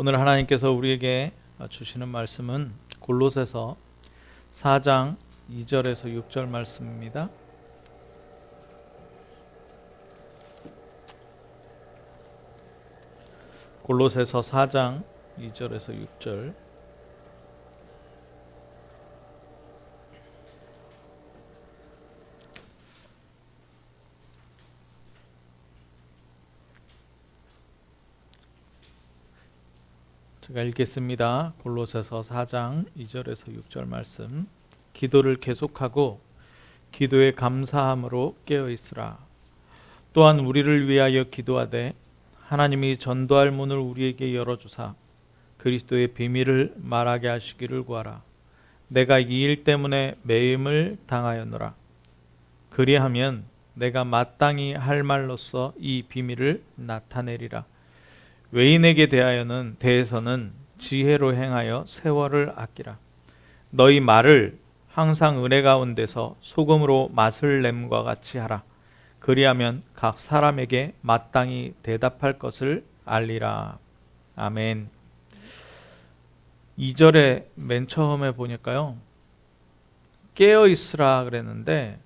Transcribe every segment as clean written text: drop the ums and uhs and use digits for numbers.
오늘 하나님께서 우리에게 주시는 말씀은 골로새서 4장 2절에서 6절 말씀입니다. 골로새서 4장 2절에서 6절. 제가 읽겠습니다. 골로새서 4장 2절에서 6절 말씀. 기도를 계속하고 기도에 감사함으로 깨어 있으라. 또한 우리를 위하여 기도하되 하나님이 전도할 문을 우리에게 열어주사 그리스도의 비밀을 말하게 하시기를 구하라. 내가 이 일 때문에 매임을 당하였노라. 그리하면 내가 마땅히 할 말로써 이 비밀을 나타내리라. 외인에게 대해서는 지혜로 행하여 세월을 아끼라. 너희 말을 항상 은혜 가운데서 소금으로 맛을 냄과 같이 하라. 그리하면 각 사람에게 마땅히 대답할 것을 알리라. 아멘. 2절에 맨 처음에 보니까요, 깨어 있으라 그랬는데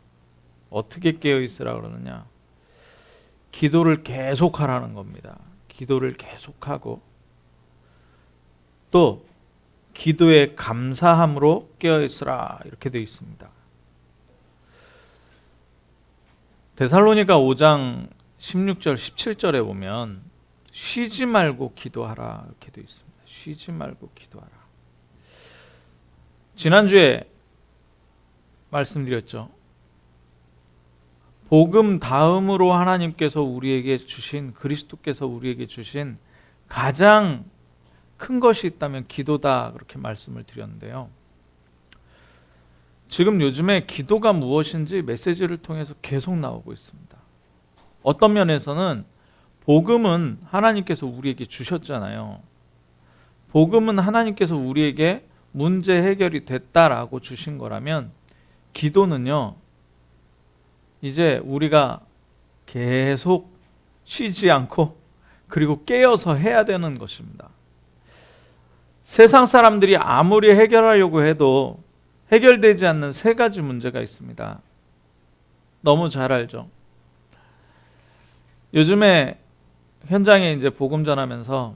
어떻게 깨어 있으라 그러느냐? 기도를 계속하라는 겁니다. 기도를 계속하고 또 기도에 감사함으로 깨어있으라 이렇게 되어 있습니다. 데살로니가 5장 16절 17절에 보면 쉬지 말고 기도하라 이렇게 되어 있습니다. 쉬지 말고 기도하라. 지난주에 말씀드렸죠. 복음 다음으로 하나님께서 우리에게 주신, 그리스도께서 우리에게 주신 가장 큰 것이 있다면 기도다 그렇게 말씀을 드렸는데요. 지금 요즘에 기도가 무엇인지 메시지를 통해서 계속 나오고 있습니다. 어떤 면에서는 복음은 하나님께서 우리에게 주셨잖아요. 복음은 하나님께서 우리에게 문제 해결이 됐다라고 주신 거라면 기도는요, 이제 우리가 계속 쉬지 않고 그리고 깨어서 해야 되는 것입니다. 세상 사람들이 아무리 해결하려고 해도 해결되지 않는 세 가지 문제가 있습니다. 너무 잘 알죠? 요즘에 현장에 이제 복음 전하면서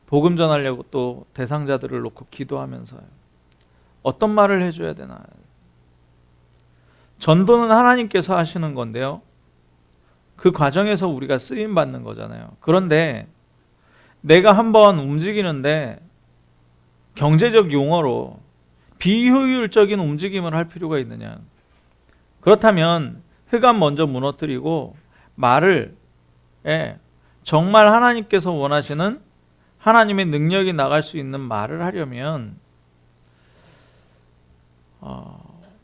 복음 전하려고 또 대상자들을 놓고 기도하면서요. 어떤 말을 해줘야 되나? 전도는 하나님께서 하시는 건데요. 그 과정에서 우리가 쓰임 받는 거잖아요. 그런데 내가 한번 움직이는데 경제적 용어로 비효율적인 움직임을 할 필요가 있느냐? 그렇다면 흑암 먼저 무너뜨리고 말을 정말 하나님께서 원하시는 하나님의 능력이 나갈 수 있는 말을 하려면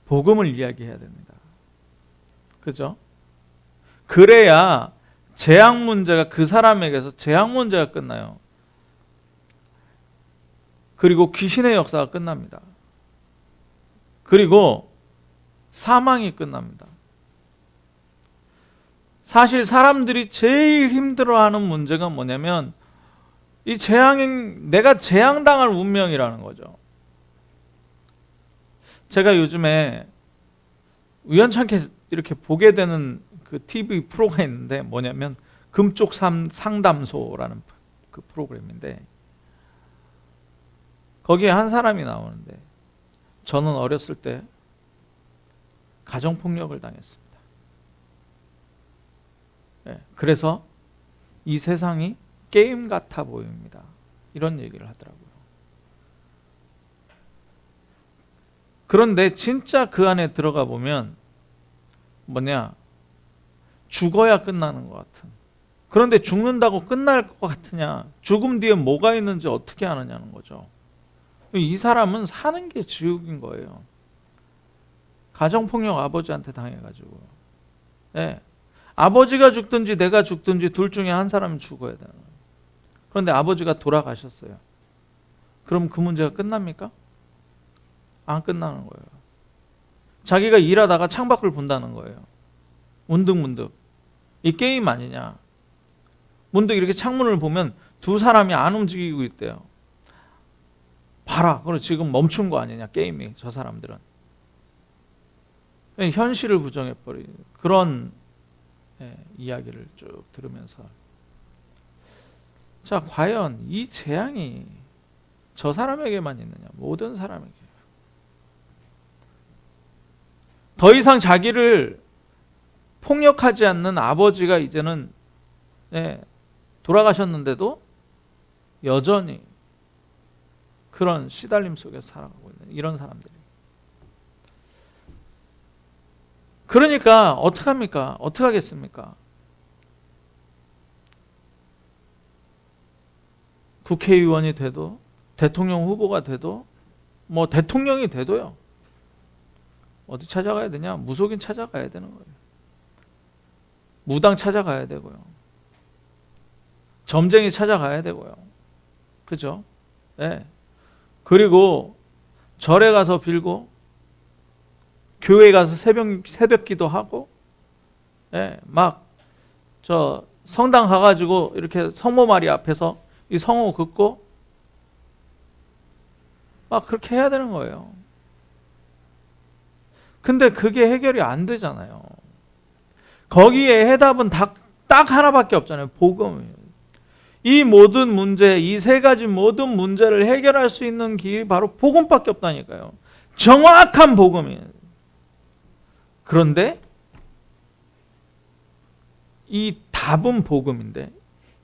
복음을 이야기해야 됩니다. 그죠? 그래야 재앙 문제가 그 사람에게서 재앙 문제가 끝나요. 그리고 귀신의 역사가 끝납니다. 그리고 사망이 끝납니다. 사실 사람들이 제일 힘들어하는 문제가 뭐냐면 이 내가 재앙당할 운명이라는 거죠. 제가 요즘에 우연찮게 이렇게 보게 되는 그 TV 프로가 있는데 뭐냐면 금쪽 상담소라는 그 프로그램인데 거기에 한 사람이 나오는데 저는 어렸을 때 가정폭력을 당했습니다. 그래서 이 세상이 게임 같아 보입니다. 이런 얘기를 하더라고요. 그런데 진짜 그 안에 들어가 보면 뭐냐? 죽어야 끝나는 것 같은. 그런데 죽는다고 끝날 것 같으냐? 죽음 뒤에 뭐가 있는지 어떻게 아느냐는 거죠. 이 사람은 사는 게 지옥인 거예요. 가정폭력 아버지한테 당해가지고. 아버지가 죽든지 내가 죽든지 둘 중에 한 사람은 죽어야 되는 거예요. 그런데 아버지가 돌아가셨어요. 그럼 그 문제가 끝납니까? 안 끝나는 거예요. 자기가 일하다가 창밖을 본다는 거예요. 문득문득 이 게임 아니냐. 문득 이렇게 창문을 보면 두 사람이 안 움직이고 있대요. 봐라. 그럼 지금 멈춘 거 아니냐 게임이. 저 사람들은 현실을 부정해버리는 그런 이야기를 쭉 들으면서 자 과연 이 재앙이 저 사람에게만 있느냐? 모든 사람에게. 더 이상 자기를 폭력하지 않는 아버지가 이제는 돌아가셨는데도 여전히 그런 시달림 속에 살아가고 있는 이런 사람들이. 그러니까 어떡합니까? 어떡하겠습니까? 국회의원이 돼도 대통령 후보가 돼도 뭐 대통령이 돼도요. 어디 찾아가야 되냐? 무속인 찾아가야 되는 거예요. 무당 찾아가야 되고요. 점쟁이 찾아가야 되고요. 그죠? 네. 그리고 절에 가서 빌고 교회 가서 새벽 기도하고 막 저 성당 가가지고 이렇게 성모 마리 앞에서 이 성호 긋고 막 그렇게 해야 되는 거예요. 근데 그게 해결이 안 되잖아요. 거기에 해답은 딱 하나밖에 없잖아요. 복음이에요. 이 모든 문제, 이 세 가지 모든 문제를 해결할 수 있는 길이 바로 복음밖에 없다니까요. 정확한 복음이에요. 그런데 이 답은 복음인데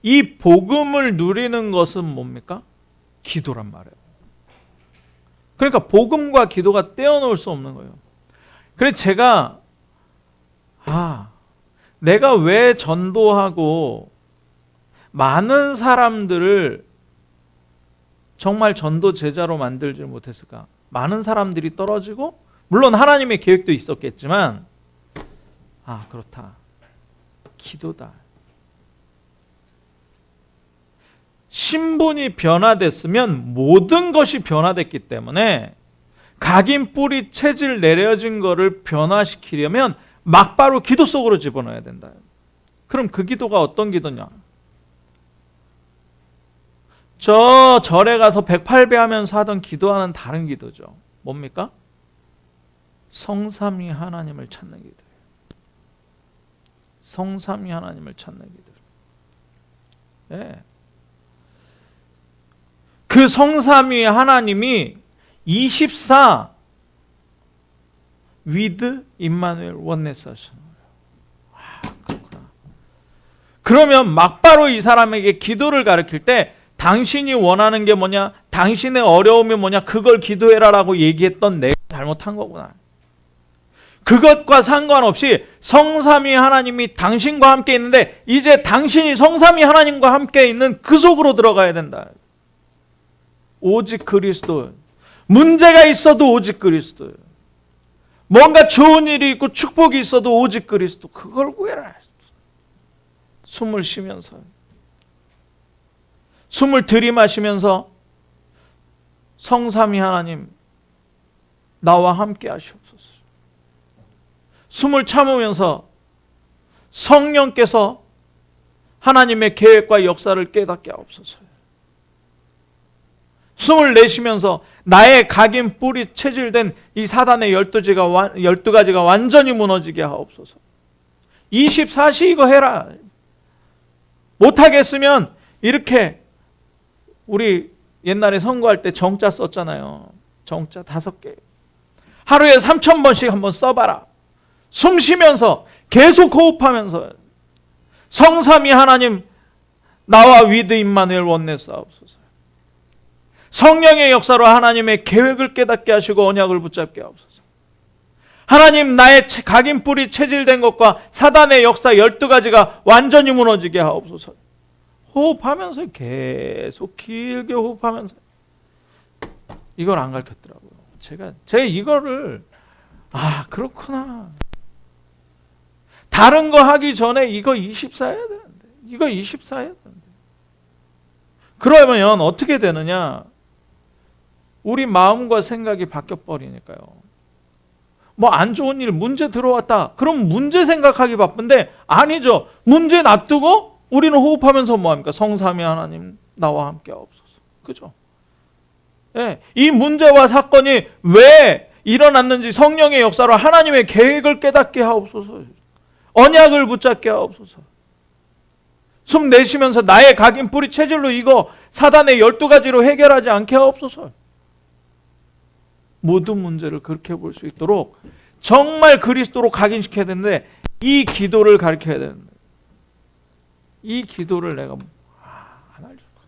이 복음을 누리는 것은 뭡니까? 기도란 말이에요. 그러니까 복음과 기도가 떼어놓을 수 없는 거예요. 그래서 제가 내가 왜 전도하고 많은 사람들을 정말 전도 제자로 만들지 못했을까? 많은 사람들이 떨어지고 물론 하나님의 계획도 있었겠지만 그렇다. 기도다. 신분이 변화됐으면 모든 것이 변화됐기 때문에 각인 뿌리 체질 내려진 거를 변화시키려면 막바로 기도 속으로 집어넣어야 된다. 그럼 그 기도가 어떤 기도냐? 저 절에 가서 108배 하면서 하던 기도와는 다른 기도죠. 뭡니까? 성삼위 하나님을 찾는 기도예요. 성삼위 하나님을 찾는 기도. 그 성삼위 하나님이 24 with 임마누엘 원네스 하시는 거예요. 그렇구나. 그러면 막바로 이 사람에게 기도를 가르칠 때 당신이 원하는 게 뭐냐? 당신의 어려움이 뭐냐? 그걸 기도해라라고 얘기했던 내가 잘못한 거구나. 그것과 상관없이 성삼위 하나님이 당신과 함께 있는데 이제 당신이 성삼위 하나님과 함께 있는 그 속으로 들어가야 된다. 오직 그리스도. 문제가 있어도 오직 그리스도. 뭔가 좋은 일이 있고 축복이 있어도 오직 그리스도. 그걸 구해라. 숨을 쉬면서 숨을 들이마시면서 성삼위 하나님 나와 함께 하시옵소서. 숨을 참으면서 성령께서 하나님의 계획과 역사를 깨닫게 하옵소서. 숨을 내쉬면서 나의 각인 뿌리 체질된 이 사단의 12가지가 완전히 무너지게 하옵소서. 24시 이거 해라. 못하겠으면 이렇게 우리 옛날에 선거할 때 정자 썼잖아요. 정자 5개. 하루에 3,000번씩 한번 써봐라. 숨 쉬면서 계속 호흡하면서 성삼위 하나님 나와 위드 임마누엘 원네스 하옵소서. 성령의 역사로 하나님의 계획을 깨닫게 하시고 언약을 붙잡게 하옵소서. 하나님 나의 각인 뿌리 체질된 것과 사단의 역사 12가지가 완전히 무너지게 하옵소서. 호흡하면서 계속 길게 호흡하면서 이걸 안 가르쳤더라고요. 제가 이거를 그렇구나. 다른 거 하기 전에 이거 24 해야 되는데 이거 24 해야 되는데 그러면 어떻게 되느냐? 우리 마음과 생각이 바뀌어 버리니까요. 뭐 안 좋은 일 문제 들어왔다. 그럼 문제 생각하기 바쁜데 아니죠. 문제 놔두고 우리는 호흡하면서 뭐합니까? 성삼위 하나님 나와 함께 하옵소서. 그죠? 예, 이 문제와 사건이 왜 일어났는지 성령의 역사로 하나님의 계획을 깨닫게 하옵소서. 언약을 붙잡게 하옵소서. 숨 내쉬면서 나의 각인 뿌리 체질로 이거 사단의 12가지로 해결하지 않게 하옵소서. 모든 문제를 그렇게 볼 수 있도록 정말 그리스도로 각인시켜야 되는데 이 기도를 가르쳐야 되는데 이 기도를 내가 안 알려줄 거다.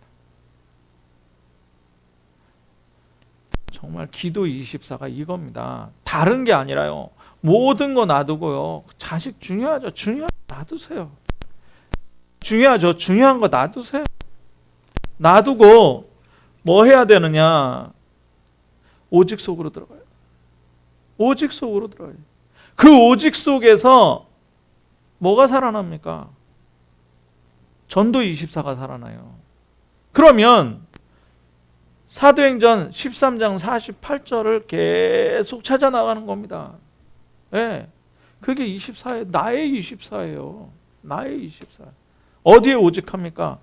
정말 기도 24가 이겁니다. 다른 게 아니라요. 모든 거 놔두고요. 자식 중요하죠. 중요한 거 놔두세요. 중요하죠. 중요한 거 놔두세요. 놔두고 뭐 해야 되느냐. 오직 속으로 들어가요. 오직 속으로 들어가요. 그 오직 속에서 뭐가 살아납니까? 전도 24가 살아나요. 그러면 사도행전 13장 48절을 계속 찾아나가는 겁니다. 네. 그게 24예요. 나의 24예요. 나의 24. 어디에 오직합니까?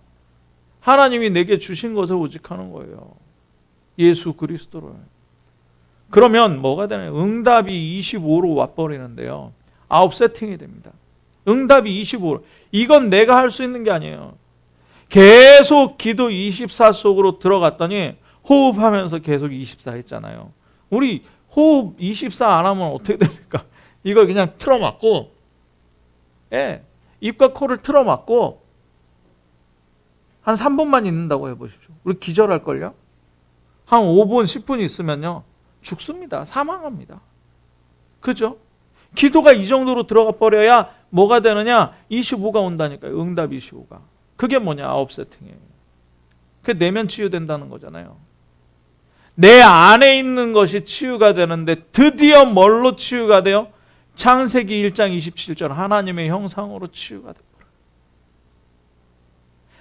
하나님이 내게 주신 것을 오직하는 거예요. 예수 그리스도를. 그러면 뭐가 되나요? 응답이 25로 와버리는데요. 아웃 세팅이 됩니다. 응답이 25로. 이건 내가 할 수 있는 게 아니에요. 계속 기도 24 속으로 들어갔더니 호흡하면서 계속 24 했잖아요. 우리 호흡 24 안 하면 어떻게 됩니까? 이거 그냥 틀어막고, 예, 입과 코를 틀어막고 한 3분만 있는다고 해보십시오. 우리 기절할걸요? 한 5분, 10분 있으면요. 죽습니다. 사망합니다. 그죠? 기도가 이 정도로 들어가 버려야 뭐가 되느냐? 25가 온다니까요. 응답 25가. 그게 뭐냐? 아웃 세팅이에요. 그게 내면 치유된다는 거잖아요. 내 안에 있는 것이 치유가 되는데 드디어 뭘로 치유가 돼요? 창세기 1장 27절 하나님의 형상으로 치유가 돼요.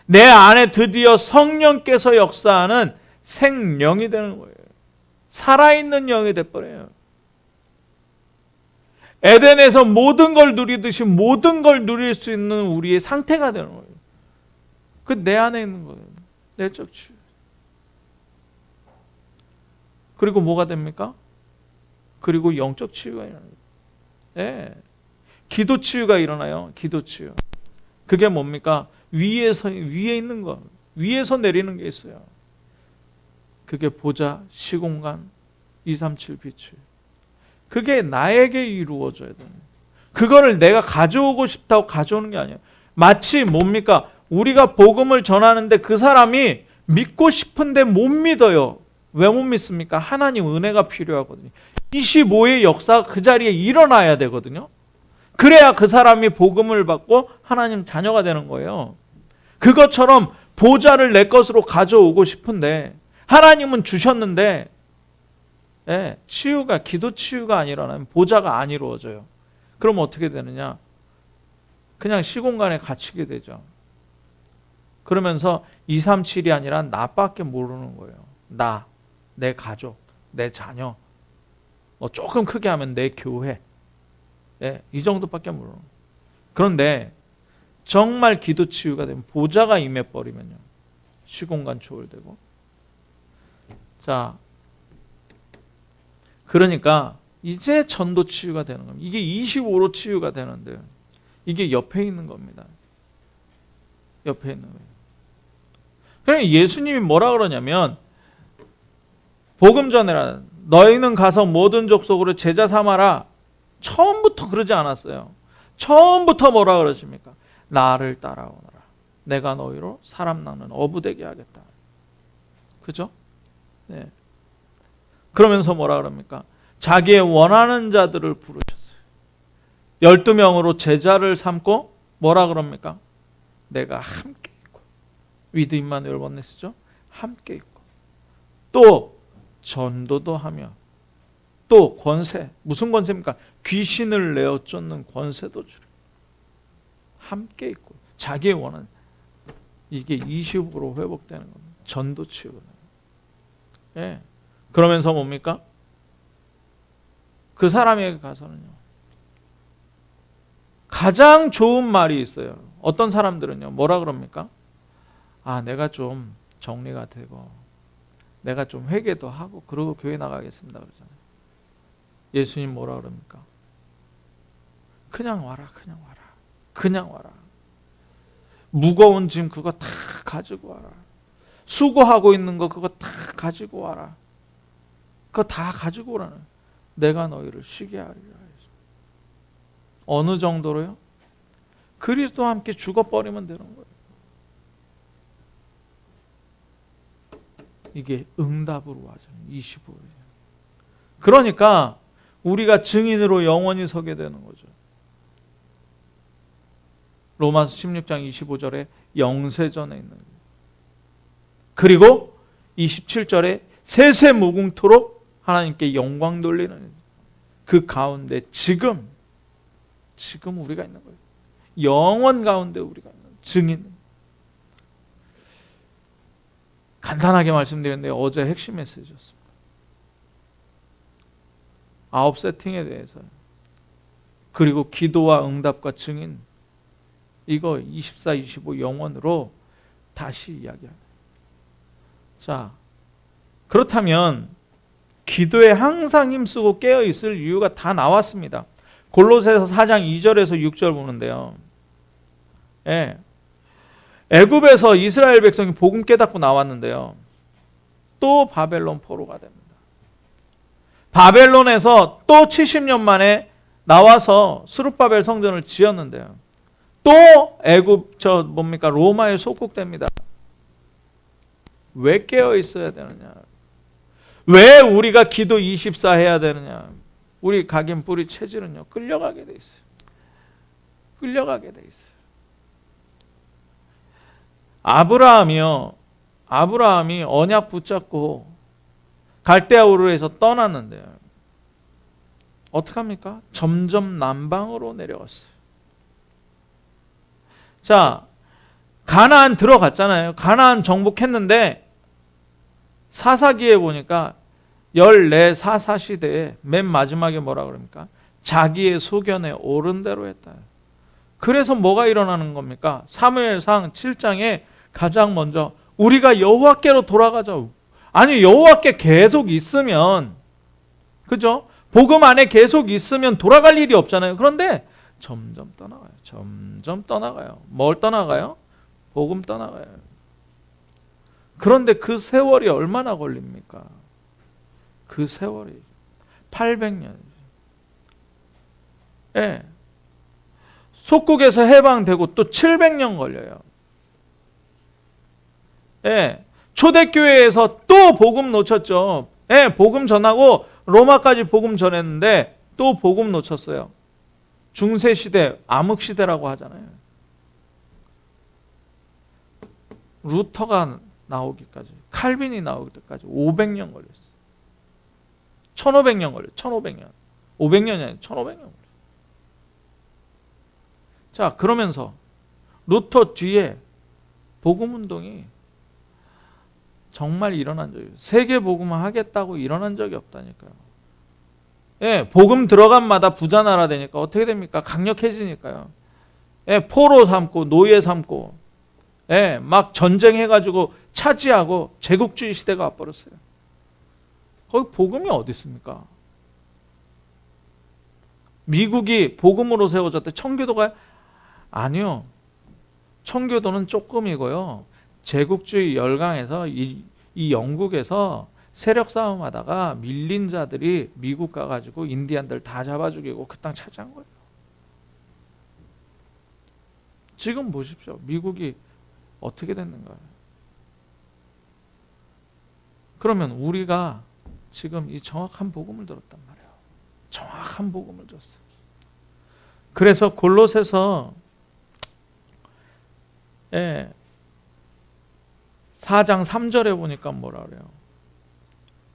내 안에 드디어 성령께서 역사하는 생명이 되는 거예요. 살아있는 영이 돼버려요. 에덴에서 모든 걸 누리듯이 모든 걸 누릴 수 있는 우리의 상태가 되는 거예요. 그 내 안에 있는 거예요. 내적 치유. 그리고 뭐가 됩니까? 그리고 영적 치유가 일어나요. 네. 기도 치유가 일어나요. 기도 치유. 그게 뭡니까? 위에 있는 거. 위에서 내리는 게 있어요. 그게 보좌, 시공간, 237 빛을. 그게 나에게 이루어져야 돼요. 그거를 내가 가져오고 싶다고 가져오는 게 아니에요. 마치 뭡니까? 우리가 복음을 전하는데 그 사람이 믿고 싶은데 못 믿어요. 왜 못 믿습니까? 하나님 은혜가 필요하거든요. 25의 역사가 그 자리에 일어나야 되거든요. 그래야 그 사람이 복음을 받고 하나님 자녀가 되는 거예요. 그것처럼 보좌를 내 것으로 가져오고 싶은데 하나님은 주셨는데 치유가 기도 치유가 안 일어나면 보좌가 안 이루어져요. 그럼 어떻게 되느냐? 그냥 시공간에 갇히게 되죠. 그러면서 237이 아니라 나밖에 모르는 거예요. 나, 내 가족, 내 자녀, 뭐 조금 크게 하면 내 교회, 이 정도밖에 모르는 거예요. 그런데 정말 기도 치유가 되면 보좌가 임해버리면요. 시공간 초월되고. 자, 그러니까 이제 전도 치유가 되는 겁니다. 이게 25로 치유가 되는데 이게 옆에 있는 겁니다. 옆에 있는 거예요. 그러니까 예수님이 뭐라 그러냐면 복음 전해라. 너희는 가서 모든 족속으로 제자 삼아라. 처음부터 그러지 않았어요. 처음부터 뭐라 그러십니까? 나를 따라오너라. 내가 너희로 사람 낚는 어부 되게 하겠다. 그죠? 네. 그러면서 뭐라 그럽니까? 자기의 원하는 자들을 부르셨어요. 12명으로 제자를 삼고 뭐라 그럽니까? 내가 함께 있고 위드 임마누엘 원네스죠? 함께 있고 또 전도도 하며 또 권세, 무슨 권세입니까? 귀신을 내어 쫓는 권세도 주려. 함께 있고 자기의 원하는 이게 20으로 회복되는 겁니다. 전도 치유거든요. 예. 그러면서 뭡니까? 그 사람에게 가서는요. 가장 좋은 말이 있어요. 어떤 사람들은요. 뭐라 그럽니까? 아, 내가 좀 정리가 되고 내가 좀 회개도 하고 그러고 교회 나가겠습니다 그러잖아요. 예수님 뭐라 그럽니까? 그냥 와라, 그냥 와라, 그냥 와라. 무거운 짐 그거 다 가지고 와라. 수고하고 있는 거 그거 다 가지고 와라. 그거 다 가지고 오라는. 내가 너희를 쉬게 하리라. 어느 정도로요? 그리스도와 함께 죽어버리면 되는 거예요. 이게 응답으로 와죠. 25일. 그러니까 우리가 증인으로 영원히 서게 되는 거죠. 로마서 16장 25절에 영세전에 있는 거예요. 그리고 27절에 세세무궁토록 하나님께 영광 돌리는 그 가운데 지금 우리가 있는 거예요. 영원 가운데 우리가 있는 증인. 간단하게 말씀드렸는데 어제 핵심 메시지였습니다. 9 세팅에 대해서 그리고 기도와 응답과 증인 이거 24, 25 영원으로 다시 이야기합니다. 자, 그렇다면 기도에 항상 힘쓰고 깨어있을 이유가 다 나왔습니다. 골로새서 4장 2절에서 6절 보는데요. 예. 애굽에서 이스라엘 백성이 복음 깨닫고 나왔는데요. 또 바벨론 포로가 됩니다. 바벨론에서 또 70년 만에 나와서 스룹바벨 성전을 지었는데요. 또 애굽 로마에 속국됩니다. 왜 깨어 있어야 되느냐? 왜 우리가 기도 24 해야 되느냐? 우리 각인 뿌리 체질은요. 끌려가게 돼 있어요. 끌려가게 돼 있어요. 아브라함이 언약 붙잡고 갈대아 우르에서 떠났는데요. 어떡합니까? 점점 남방으로 내려갔어요. 자, 가나안 들어갔잖아요. 가나안 정복했는데 사사기에 보니까 14 사사 시대에 맨 마지막에 뭐라 그럽니까? 자기의 소견에 옳은 대로 했다. 그래서 뭐가 일어나는 겁니까? 사무엘상 7장에 가장 먼저 우리가 여호와께로 돌아가자. 아니 여호와께 계속 있으면 그죠? 복음 안에 계속 있으면 돌아갈 일이 없잖아요. 그런데 점점 떠나가요. 점점 떠나가요. 뭘 떠나가요? 복음 떠나가요. 그런데 그 세월이 얼마나 걸립니까? 그 세월이 800년. 예. 속국에서 해방되고 또 700년 걸려요. 예. 초대교회에서 또 복음 놓쳤죠. 예, 복음 전하고 로마까지 복음 전했는데 또 복음 놓쳤어요. 중세시대, 암흑시대라고 하잖아요. 루터가 나오기까지, 칼빈이 나오기 때까지 500년 걸렸어요. 1500년 걸렸어요. 1500년. 500년이 아니라 1500년 걸렸어요. 자, 그러면서 루터 뒤에 복음운동이 정말 일어난 적이 세계 복음을 하겠다고 일어난 적이 없다니까요. 예, 복음 들어간 마다 부자 나라 되니까 어떻게 됩니까? 강력해지니까요. 예, 포로 삼고 노예 삼고 예, 막 전쟁해가지고 차지하고 제국주의 시대가 와버렸어요. 거기 복음이 어디 있습니까? 미국이 복음으로 세워졌대. 청교도가 아니요. 청교도는 조금이고요. 제국주의 열강에서 이 영국에서 세력 싸움하다가 밀린 자들이 미국 가가지고 인디안들 다 잡아 죽이고 그 땅 차지한 거예요. 지금 보십시오. 미국이 어떻게 됐는가. 그러면 우리가 지금 이 정확한 복음을 들었단 말이에요. 정확한 복음을 들었어요. 그래서 골로새서 4장 3절에 보니까 뭐라 그래요?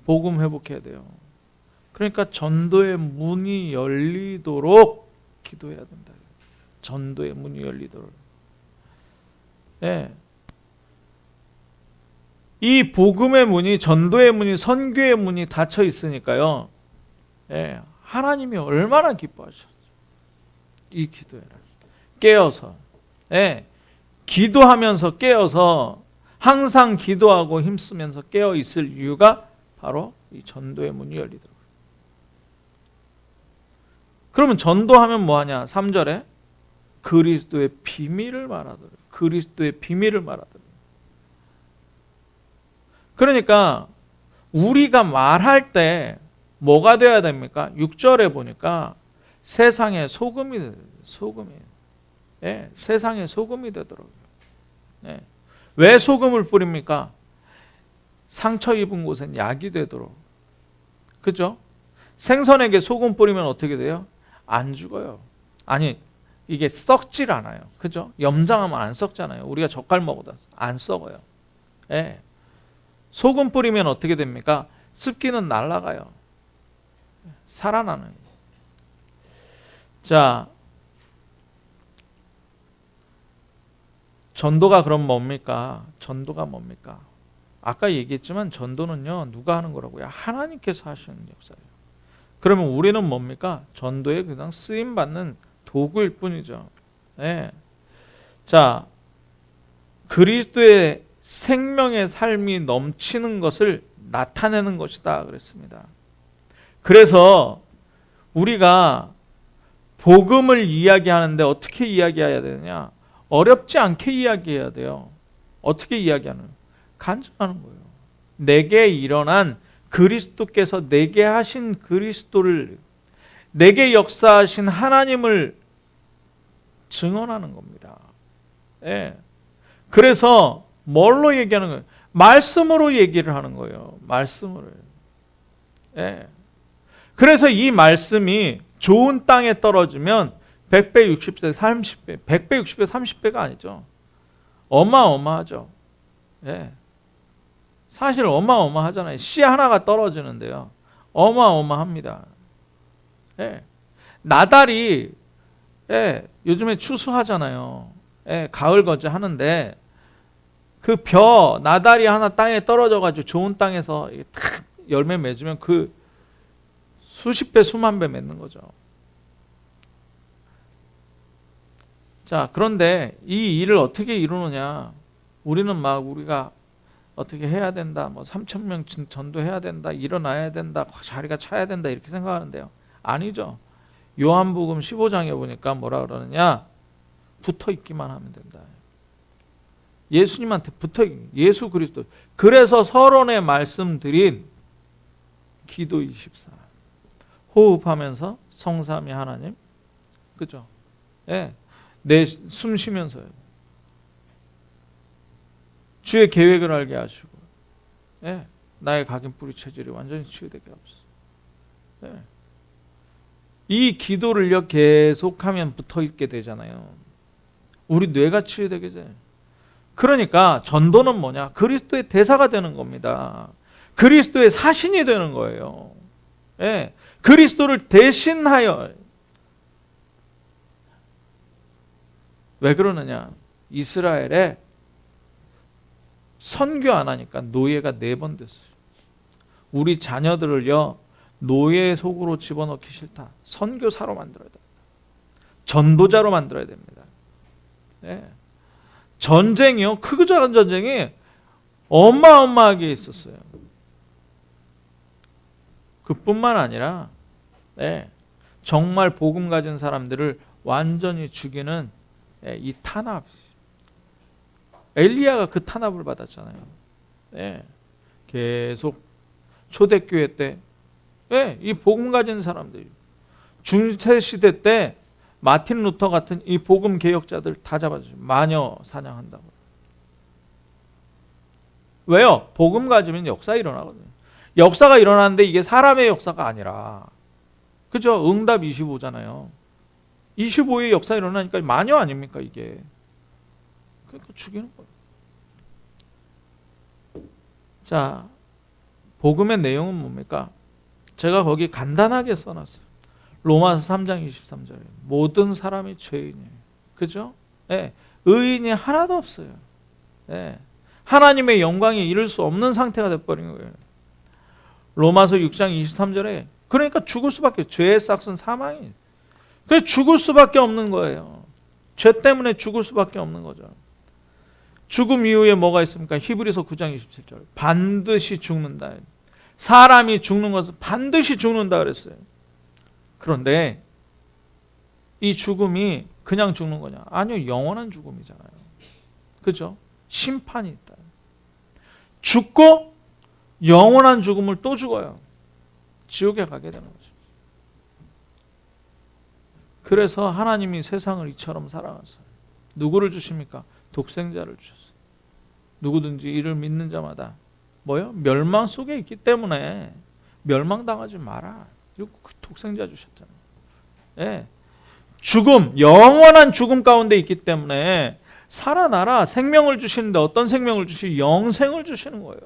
복음 회복해야 돼요. 그러니까 전도의 문이 열리도록 기도해야 된다. 전도의 문이 열리도록. 예. 이 복음의 문이, 전도의 문이, 선교의 문이 닫혀 있으니까요. 예. 하나님이 얼마나 기뻐하셨죠. 이 기도해라. 깨어서. 예. 기도하면서 깨어서 항상 기도하고 힘쓰면서 깨어 있을 이유가 바로 이 전도의 문이 열리더라고요. 그러면 전도하면 뭐하냐? 3절에 그리스도의 비밀을 말하더라고요. 그리스도의 비밀을 말하더라고요. 그러니까 우리가 말할 때 뭐가 되어야 됩니까? 6절에 보니까 세상의 소금이 예, 세상의 소금이 되더라고요. 예. 왜 소금을 뿌립니까? 상처 입은 곳엔 약이 되도록. 그죠? 생선에게 소금 뿌리면 어떻게 돼요? 안 죽어요. 아니, 이게 썩질 않아요. 그죠? 염장하면 안 썩잖아요. 우리가 젓갈 먹어도 안 썩어요. 예. 소금 뿌리면 어떻게 됩니까? 습기는 날아가요. 살아나는. 자, 전도가 그럼 뭡니까? 전도가 뭡니까? 아까 얘기했지만 전도는요, 누가 하는 거라고요? 하나님께서 하시는 역사예요. 그러면 우리는 뭡니까? 전도에 그냥 쓰임받는 도구일 뿐이죠. 예. 자, 그리스도의 생명의 삶이 넘치는 것을 나타내는 것이다 그랬습니다. 그래서 우리가 복음을 이야기하는데 어떻게 이야기해야 되느냐? 어렵지 않게 이야기해야 돼요. 어떻게 이야기하는? 간증하는 거예요. 내게 일어난 그리스도께서 내게 하신 그리스도를, 내게 역사하신 하나님을 증언하는 겁니다. 예. 그래서 뭘로 얘기하는 거예요? 말씀으로 얘기를 하는 거예요. 말씀으로. 예. 그래서 이 말씀이 좋은 땅에 떨어지면 100배, 60배, 30배, 100배, 60배, 30배가 아니죠. 어마어마하죠. 예. 사실 어마어마하잖아요. 씨 하나가 떨어지는데요. 어마어마합니다. 예. 나달이, 예, 요즘에 추수하잖아요. 예, 가을 거지 하는데 그 나달이 하나 땅에 떨어져가지고 좋은 땅에서 탁 열매 맺으면 그 수십 배, 수만 배 맺는 거죠. 자, 그런데 이 일을 어떻게 이루느냐? 우리는 막 우리가 어떻게 해야 된다, 뭐 3,000명 전도해야 된다, 일어나야 된다, 자리가 차야 된다 이렇게 생각하는데요. 아니죠. 요한복음 15장에 보니까 뭐라 그러느냐? 붙어 있기만 하면 된다. 예수님한테 예수 그리스도. 그래서 서론에 말씀드린 기도 24. 호흡하면서 성삼위 하나님. 그죠? 예. 내 숨 쉬면서요. 주의 계획을 알게 하시고, 예. 나의 각인 뿌리 체질이 완전히 치유되게 하옵소서. 예. 이 기도를요 계속하면 붙어 있게 되잖아요. 우리 뇌가 치유되게 돼요. 그러니까 전도는 뭐냐? 그리스도의 대사가 되는 겁니다. 그리스도의 사신이 되는 거예요. 예. 그리스도를 대신하여. 왜 그러느냐? 이스라엘에 선교 안 하니까 노예가 4번 됐어요. 우리 자녀들을요 노예 속으로 집어넣기 싫다. 선교사로 만들어야 됩니다. 전도자로 만들어야 됩니다. 네. 전쟁이요. 크고 작은 전쟁이 어마어마하게 있었어요. 그뿐만 아니라 네. 정말 복음 가진 사람들을 완전히 죽이는 이 탄압. 엘리야가 그 탄압을 받았잖아요. 네. 계속 초대교회 때 네. 이 복음 가진 사람들 중세 시대 때 마틴 루터 같은 이 복음 개혁자들 다 잡아주죠. 마녀 사냥한다고. 왜요? 복음 가지면 역사 일어나거든요. 역사가 일어나는데 이게 사람의 역사가 아니라, 그죠? 응답 25잖아요. 25의 역사 일어나니까 마녀 아닙니까 이게? 그러니까 죽이는 거예요. 자, 복음의 내용은 뭡니까? 제가 거기 간단하게 써놨어요. 로마서 3장 23절에 모든 사람이 죄인이에요. 그죠? 네. 의인이 하나도 없어요. 네. 하나님의 영광에 이를 수 없는 상태가 돼버린 거예요. 로마서 6장 23절에 그러니까 죽을 수밖에, 죄의 싹은 사망이에요. 그래서 죽을 수밖에 없는 거예요. 죄 때문에 죽을 수밖에 없는 거죠. 죽음 이후에 뭐가 있습니까? 히브리서 9장 27절. 반드시 죽는다. 사람이 죽는 것은 반드시 죽는다 그랬어요. 그런데 이 죽음이 그냥 죽는 거냐? 아니요, 영원한 죽음이잖아요. 그죠? 심판이 있다. 죽고 영원한 죽음을 또 죽어요. 지옥에 가게 되는 거죠. 그래서 하나님이 세상을 이처럼 사랑하셨어요. 누구를 주십니까? 독생자를 주셨어요. 누구든지 이를 믿는 자마다 뭐요? 멸망 속에 있기 때문에 멸망당하지 마라. 이거 독생자 주셨잖아요. 예. 죽음, 영원한 죽음 가운데 있기 때문에 살아나라. 생명을 주시는데 어떤 생명을 주시? 영생을 주시는 거예요.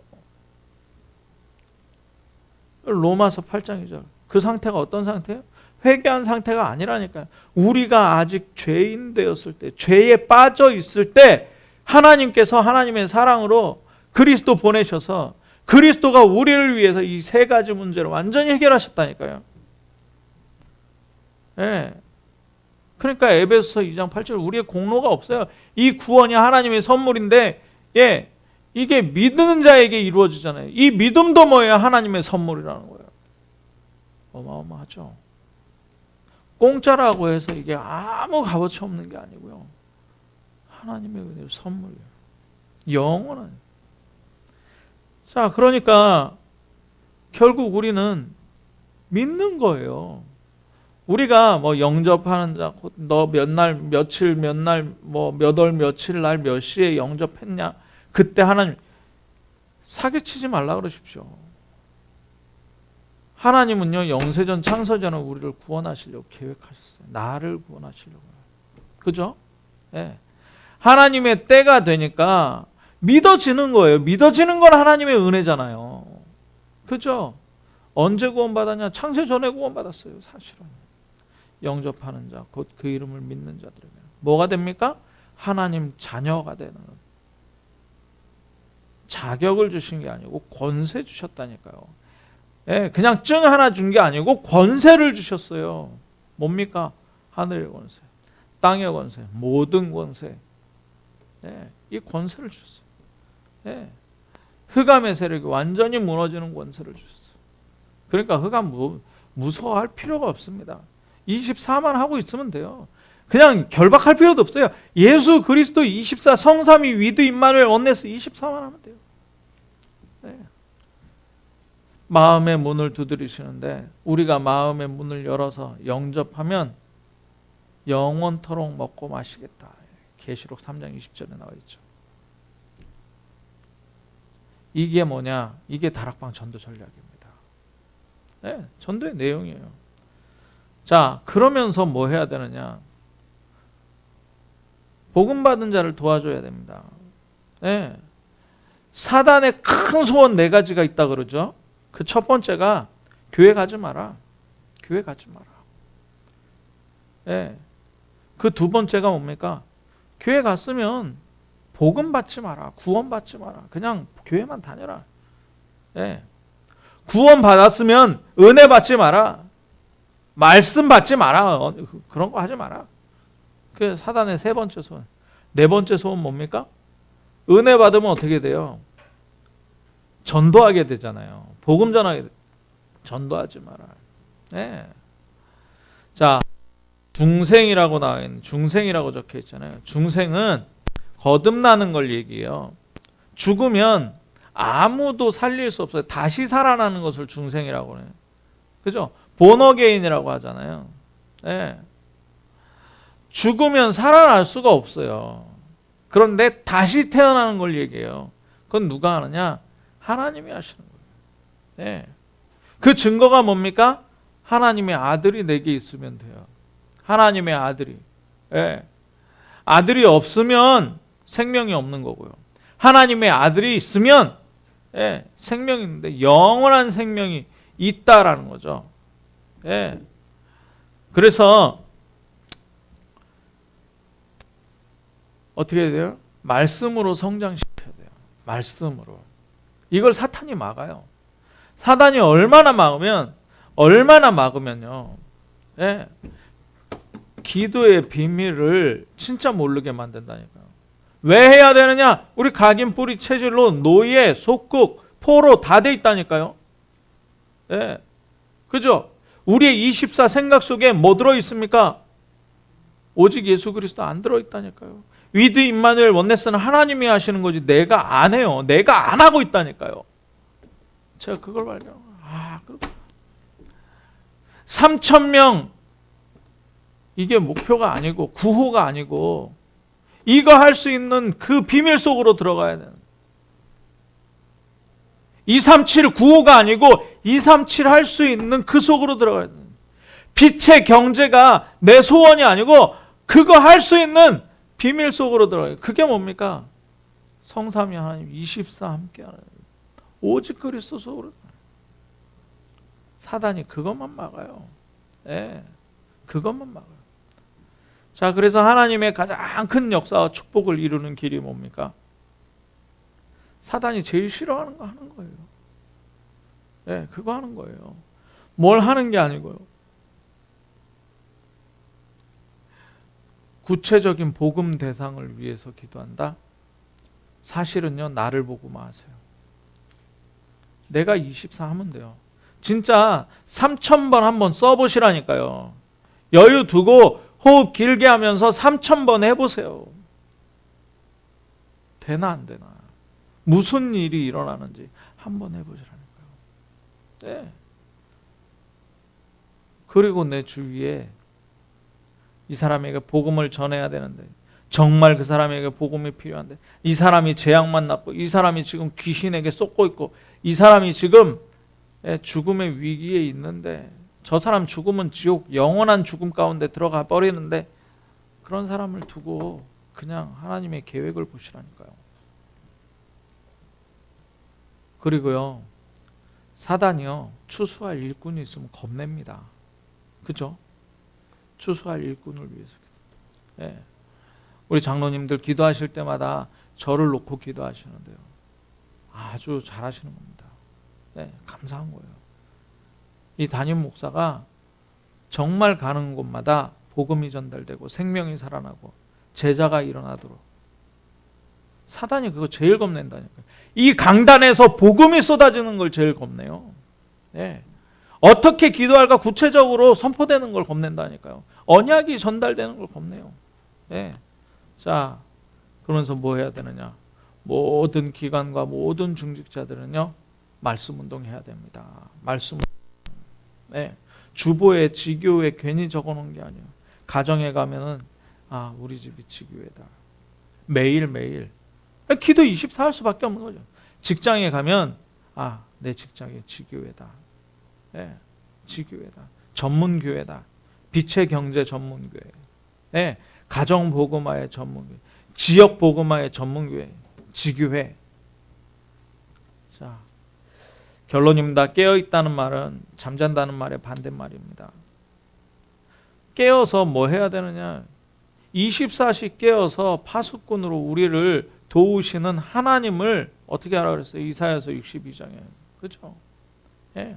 로마서 8장 2절. 그 상태가 어떤 상태예요? 회개한 상태가 아니라니까요. 우리가 아직 죄인 되었을 때, 죄에 빠져 있을 때 하나님께서 하나님의 사랑으로 그리스도 보내셔서 그리스도가 우리를 위해서 이 세 가지 문제를 완전히 해결하셨다니까요. 예. 그러니까 에베소서 2장 8절 우리의 공로가 없어요. 이 구원이 하나님의 선물인데 예, 이게 믿는 자에게 이루어지잖아요. 이 믿음도 뭐예요? 하나님의 선물이라는 거예요. 어마어마하죠. 공짜라고 해서 이게 아무 값어치 없는 게 아니고요. 하나님의 은혜의 선물이에요. 영원한. 자, 그러니까 결국 우리는 믿는 거예요. 우리가 뭐 영접하는 자, 너 몇 날, 며칠, 몇 날, 뭐 몇 월, 며칠 날, 몇 시에 영접했냐? 그때 하나님 사기치지 말라 그러십시오. 하나님은요, 영세전 창세전에 우리를 구원하시려고 계획하셨어요. 나를 구원하시려고요. 그죠? 예. 하나님의 때가 되니까 믿어지는 거예요. 믿어지는 건 하나님의 은혜잖아요. 그죠? 언제 구원받았냐? 창세전에 구원받았어요. 사실은. 영접하는 자, 곧 그 이름을 믿는 자들에게 뭐가 됩니까? 하나님 자녀가 되는 자격을 주신 게 아니고 권세 주셨다니까요. 예, 그냥 증 하나 준 게 아니고 권세를 주셨어요. 뭡니까? 하늘의 권세, 땅의 권세, 모든 권세. 예, 이 권세를 주셨어요. 예, 흑암의 세력이 완전히 무너지는 권세를 주셨어요. 그러니까 흑암 무서워할 필요가 없습니다. 24만 하고 있으면 돼요. 그냥 결박할 필요도 없어요. 예수 그리스도 24, 성삼위 위드 임마누엘 원네스 24만 하면 돼요. 네. 마음의 문을 두드리시는데 우리가 마음의 문을 열어서 영접하면 영원토록 먹고 마시겠다. 계시록 3장 20절에 나와 있죠. 이게 뭐냐? 이게 다락방 전도 전략입니다. 네, 전도의 내용이에요. 자, 그러면서 뭐 해야 되느냐? 복음 받은 자를 도와줘야 됩니다. 네. 사단의 큰 소원 4가지가 있다 그러죠. 그 첫 번째가 교회 가지 마라. 교회 가지 마라. 네. 그 두 번째가 뭡니까? 교회 갔으면 복음 받지 마라. 구원 받지 마라. 그냥 교회만 다녀라. 네. 구원 받았으면 은혜 받지 마라. 말씀 받지 마라. 그런 거 하지 마라. 그 사단의 세 번째 소원. 네 번째 소원 뭡니까? 은혜 받으면 어떻게 돼요? 전도하게 되잖아요. 복음 전하게 전도하지 마라. 네. 자, 중생이라고 나와 있는 중생이라고 적혀 있잖아요. 중생은 거듭나는 걸 얘기해요. 죽으면 아무도 살릴 수 없어요. 다시 살아나는 것을 중생이라고 해요. 그죠? 본어게인이라고 하잖아요. 네. 죽으면 살아날 수가 없어요. 그런데 다시 태어나는 걸 얘기해요. 그건 누가 하느냐? 하나님이 하시는 거예요. 네. 그 증거가 뭡니까? 하나님의 아들이 내게 있으면 돼요. 하나님의 아들이. 네. 아들이 없으면 생명이 없는 거고요. 하나님의 아들이 있으면 네, 생명이 있는데 영원한 생명이 있다라는 거죠. 네. 그래서 어떻게 해야 돼요? 말씀으로 성장시켜야 돼요. 말씀으로. 이걸 사탄이 막아요. 사단이 얼마나 막으면요. 예. 기도의 비밀을 진짜 모르게 만든다니까요. 왜 해야 되느냐? 우리 각인 뿌리 체질로 노예, 속국, 포로 다 돼 있다니까요. 예. 그죠? 우리의 24 생각 속에 뭐 들어 있습니까? 오직 예수 그리스도 안 들어 있다니까요. 위드 임마누엘 원네스는 하나님이 하시는 거지 내가 안 해요. 내가 안 하고 있다니까요. 제가 그걸 발견한 거예요. 3,000명 이게 목표가 아니고 구호가 아니고 이거 할 수 있는 그 비밀 속으로 들어가야 되는 237 구호가 아니고 237 할 수 있는 그 속으로 들어가야 되는 빛의 경제가 내 소원이 아니고 그거 할 수 있는 비밀 속으로 들어가요. 그게 뭡니까? 성삼위 하나님 24 함께하는 오직 그리스도 속으로. 사단이 그것만 막아요. 네, 그것만 막아요. 자, 그래서 하나님의 가장 큰 역사와 축복을 이루는 길이 뭡니까? 사단이 제일 싫어하는 거 하는 거예요. 네, 그거 하는 거예요. 뭘 하는 게 아니고요. 구체적인 복음 대상을 위해서 기도한다? 사실은요, 나를 보고만 하세요. 내가 24 하면 돼요. 진짜 3,000번 한번 써보시라니까요. 여유 두고 호흡 길게 하면서 3,000번 해보세요. 되나 안 되나? 무슨 일이 일어나는지 한번 해보시라니까요. 네. 그리고 내 주위에 이 사람에게 복음을 전해야 되는데 정말 그 사람에게 복음이 필요한데 이 사람이 재앙만 났고 이 사람이 지금 귀신에게 쏟고 있고 이 사람이 지금 죽음의 위기에 있는데 저 사람 죽으면 지옥 영원한 죽음 가운데 들어가 버리는데 그런 사람을 두고 그냥 하나님의 계획을 보시라니까요. 그리고요, 사단이요 추수할 일꾼이 있으면 겁냅니다. 그죠? 추수할 일꾼을 위해서. 예. 우리 장로님들 기도하실 때마다 저를 놓고 기도하시는데요. 아주 잘하시는 겁니다. 네, 감사한 거예요. 이 담임 목사가 정말 가는 곳마다 복음이 전달되고 생명이 살아나고 제자가 일어나도록. 사단이 그거 제일 겁낸다니까요. 이 강단에서 복음이 쏟아지는 걸 제일 겁내요. 네. 어떻게 기도할까 구체적으로 선포되는 걸 겁낸다니까요. 언약이 전달되는 걸 겁내요. 네. 자, 그러면서 뭐 해야 되느냐? 모든 기관과 모든 중직자들은요, 말씀 운동해야 됩니다. 말씀. 네. 주보에 지교에 괜히 적어놓은 게 아니에요. 가정에 가면은 우리 집이 지교회다. 매일 기도 24 할 수밖에 없는 거죠. 직장에 가면 내 직장이 지교회다. 네. 지교회다. 전문교회다. 빛의 경제 전문교회. 네. 가정 복음화의 전문교회. 지역 복음화의 전문교회. 지교회. 자, 결론입니다. 깨어있다는 말은 잠잔다는 말의 반대말입니다. 깨어서 뭐 해야 되느냐? 24시 깨어서 파수꾼으로 우리를 도우시는 하나님을 어떻게 하라 그랬어요? 이사야서 62장에. 그렇죠? 예.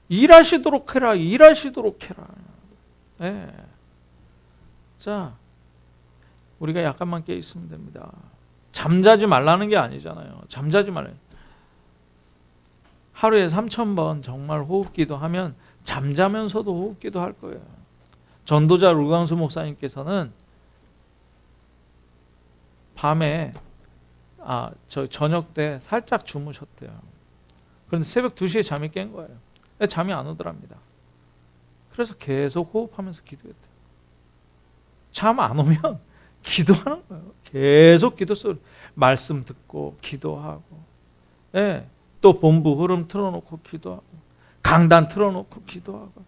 일하시도록 해라. 일하시도록 해라. 예. 자, 우리가 약간만 깨 있으면 됩니다. 잠자지 말라는 게 아니잖아요. 잠자지 말아요. 하루에 3,000번 정말 호흡기도 하면 잠자면서도 호흡기도 할 거예요. 전도자 루강수 목사님께서는 밤에 저녁 때 살짝 주무셨대요. 그런데 새벽 2시에 잠이 깬 거예요. 잠이 안 오더랍니다. 그래서 계속 호흡하면서 기도했대요. 잠 안 오면 기도하는 거예요. 계속 기도 소리, 말씀 듣고 기도하고, 예, 또 본부 흐름 틀어놓고 기도하고, 강단 틀어놓고 기도하고,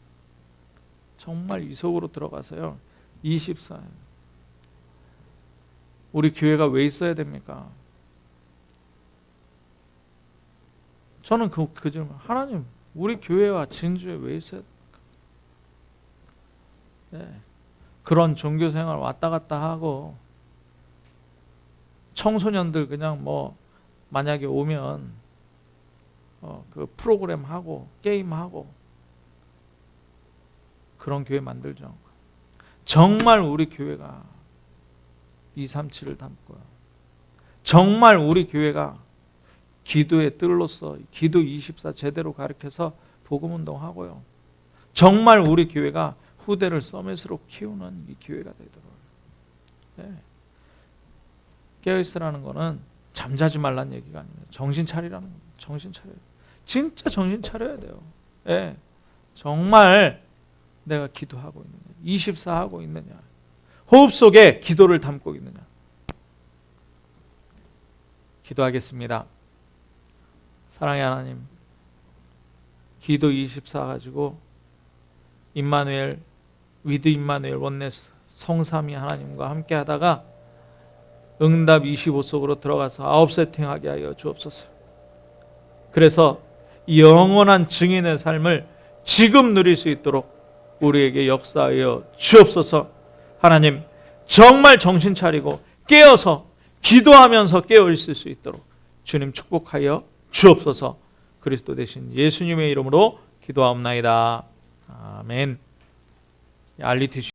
정말 이 속으로 들어가서요. 24일. 우리 교회가 왜 있어야 됩니까? 저는 그 질문, 하나님, 우리 교회와 진주에 왜 있어야 됩니까? 네. 그런 종교 생활 왔다 갔다 하고 청소년들 그냥 만약에 오면 그 프로그램 하고 게임 하고 그런 교회 만들죠. 정말 우리 교회가 237을 담고요. 정말 우리 교회가 기도의 뜰로서 기도 24 제대로 가르쳐서 복음운동하고요. 정말 우리 교회가 후대를 서밋으로 키우는 이 교회가 되도록. 네. 깨어있으라는 거는 잠자지 말라는 얘기가 아닙니다. 정신 차리라는 겁니다. 정신 차려요. 진짜 정신 차려야 돼요. 네. 정말 내가 기도하고 있느냐, 24 하고 있느냐, 호흡 속에 기도를 담고 있느냐. 기도하겠습니다. 사랑의 하나님, 기도 24 가지고 임마누엘, 위드 임마누엘 원네스 성삼위 하나님과 함께 하다가 응답 25 속으로 들어가서 아웃 세팅하게 하여 주옵소서. 그래서 영원한 증인의 삶을 지금 누릴 수 있도록 우리에게 역사하여 주옵소서. 하나님, 정말 정신 차리고 깨어서 기도하면서 깨어 있을 수 있도록 주님 축복하여 주옵소서. 그리스도 대신 예수님의 이름으로 기도하옵나이다. 아멘. 알리티